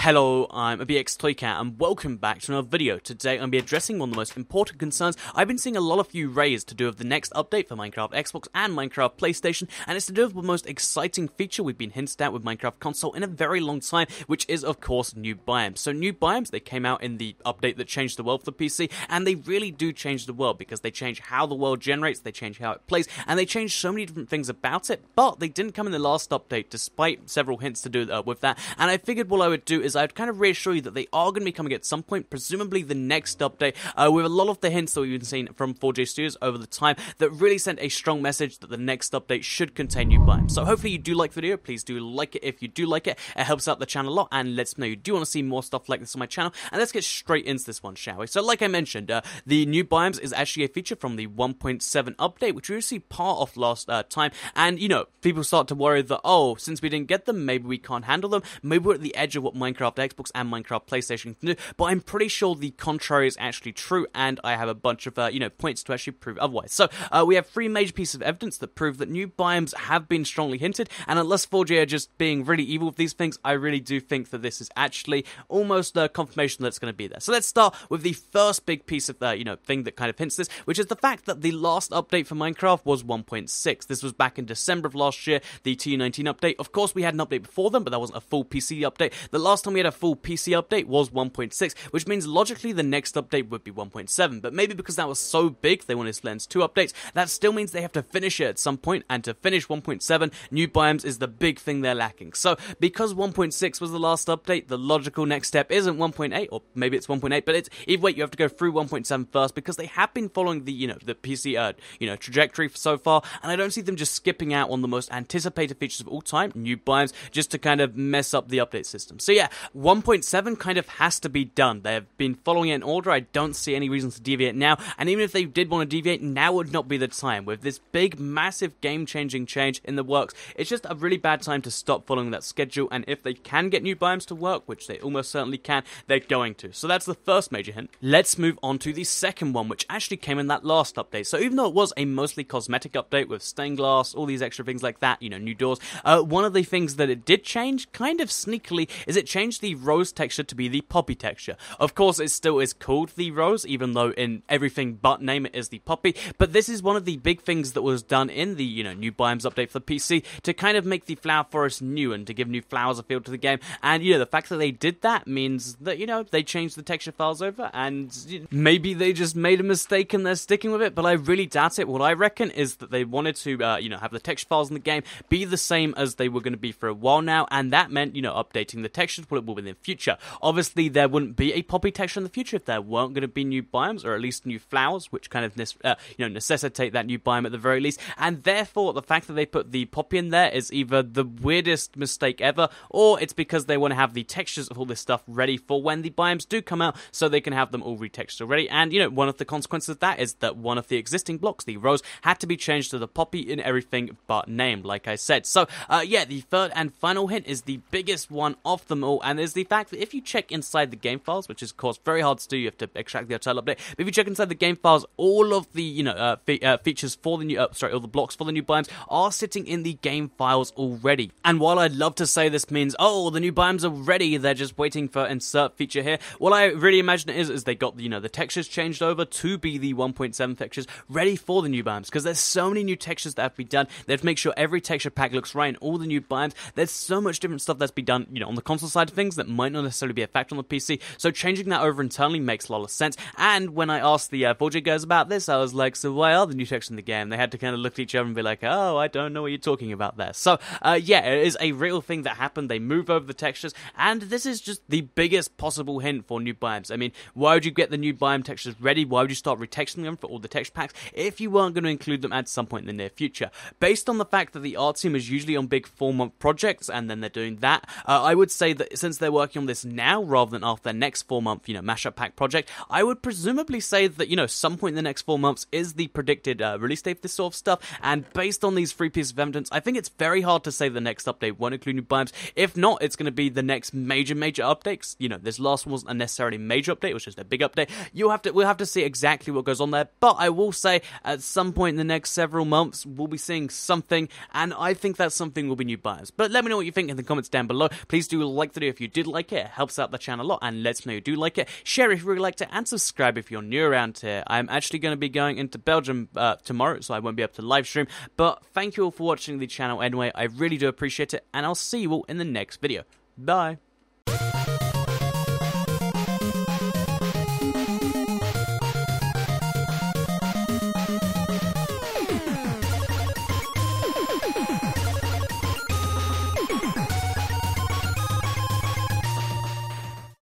Hello, I'm BXToyCat and welcome back to another video. Today I'm going to be addressing one of the most important concerns I've been seeing a lot of you raise to do with the next update for Minecraft Xbox and Minecraft PlayStation, and it's to do with the most exciting feature we've been hinted at with Minecraft console in a very long time, which is of course new biomes. So new biomes, they came out in the update that changed the world for the PC, and they really do change the world because they change how the world generates, they change how it plays, and they change so many different things about it, but they didn't come in the last update despite several hints to do with that, and I figured what I would do is I'd kind of reassure you that they are going to be coming at some point, presumably the next update, with a lot of the hints that we've been seeing from 4J Studios over the time that really sent a strong message that the next update should contain new biomes. So hopefully you do like the video, please do like it if you do like it, it helps out the channel a lot and lets me know you do want to see more stuff like this on my channel, and let's get straight into this one, shall we? So like I mentioned, the new biomes is actually a feature from the 1.7 update, which we received part of last time, and you know, people start to worry that, oh, since we didn't get them, maybe we can't handle them, maybe we're at the edge of what Minecraft Xbox and Minecraft PlayStation can do, but I'm pretty sure the contrary is actually true, and I have a bunch of, points to actually prove otherwise. So, we have three major pieces of evidence that prove that new biomes have been strongly hinted, and unless 4J are just being really evil with these things, I really do think that this is actually almost a confirmation that it's going to be there. So let's start with the first big piece of, thing that kind of hints this, which is the fact that the last update for Minecraft was 1.6. This was back in December of last year, the TU28 update. Of course, we had an update before them, but that wasn't a full PC update. The last time we had a full PC update was 1.6, which means logically the next update would be 1.7, but maybe because that was so big they wanted to lens 2 updates, that still means they have to finish it at some point, and to finish 1.7, new biomes is the big thing they're lacking. So because 1.6 was the last update, the logical next step isn't 1.8, or maybe it's 1.8, but it's either way, you have to go through 1.7 first, because they have been following the, the PC, trajectory so far, and I don't see them just skipping out on the most anticipated features of all time, new biomes, just to kind of mess up the update system. So yeah, 1.7 kind of has to be done. They have been following it in order. I don't see any reason to deviate now, and even if they did want to deviate, now would not be the time. With this big, massive, game-changing change in the works, it's just a really bad time to stop following that schedule, and if they can get new biomes to work, which they almost certainly can, they're going to. So that's the first major hint. Let's move on to the second one, which actually came in that last update. So even though it was a mostly cosmetic update with stained glass, all these extra things like that, new doors, one of the things that it did change, kind of sneakily, is it changed the rose texture to be the poppy texture. Of course, it still is called the rose, even though in everything but name it is the poppy, but this is one of the big things that was done in the, new biomes update for the PC to kind of make the flower forest new and to give new flowers a feel to the game, and, the fact that they did that means that, they changed the texture files over, and maybe they just made a mistake and they're sticking with it, but I really doubt it. What I reckon is that they wanted to, have the texture files in the game be the same as they were going to be for a while now, and that meant, updating the textures what it will be in the future. Obviously, there wouldn't be a poppy texture in the future if there weren't going to be new biomes, or at least new flowers, which kind of, necessitate that new biome at the very least, and therefore, the fact that they put the poppy in there is either the weirdest mistake ever, or it's because they want to have the textures of all this stuff ready for when the biomes do come out, so they can have them all retextured already, and, one of the consequences of that is that one of the existing blocks, the rose, had to be changed to the poppy in everything but name, like I said. So, the third and final hint is the biggest one of them all, and is the fact that if you check inside the game files, which is of course very hard to do, you have to extract the hotel update, but if you check inside the game files, all of the, features for the new, all the blocks for the new biomes are sitting in the game files already. And while I'd love to say this means, oh, the new biomes are ready, they're just waiting for insert feature here, what I really imagine it is they got, the textures changed over to be the 1.7 textures ready for the new biomes, because there's so many new textures that have to be done. They have to make sure every texture pack looks right in all the new biomes. There's so much different stuff that's been done, on the console side of things that might not necessarily be a factor on the PC, so changing that over internally makes a lot of sense. And when I asked the 4J guys about this, I was like, so why are the new textures in the game? They had to kind of look at each other and be like, oh, I don't know what you're talking about there. So, yeah, it is a real thing that happened. They move over the textures, and this is just the biggest possible hint for new biomes. I mean, why would you get the new biome textures ready? Why would you start retexturing them for all the texture packs if you weren't going to include them at some point in the near future? Based on the fact that the art team is usually on big 4-month projects, and then they're doing that, I would say that since they're working on this now rather than after their next 4-month, mashup pack project, I would presumably say that, some point in the next 4 months is the predicted release date for this sort of stuff, and based on these three pieces of evidence, I think it's very hard to say the next update won't include new biomes. If not, it's going to be the next major updates. This last one wasn't a necessarily major update, it was just a big update. We'll have to see exactly what goes on there, but I will say at some point in the next several months, we'll be seeing something, and I think that something will be new biomes. But let me know what you think in the comments down below. Please do like the video if you did like it. It helps out the channel a lot and lets me know you do like it. Share if you really liked it, and subscribe if you're new around here. I'm actually going to be going into Belgium tomorrow, so I won't be able to live stream. But thank you all for watching the channel anyway. I really do appreciate it, and I'll see you all in the next video. Bye.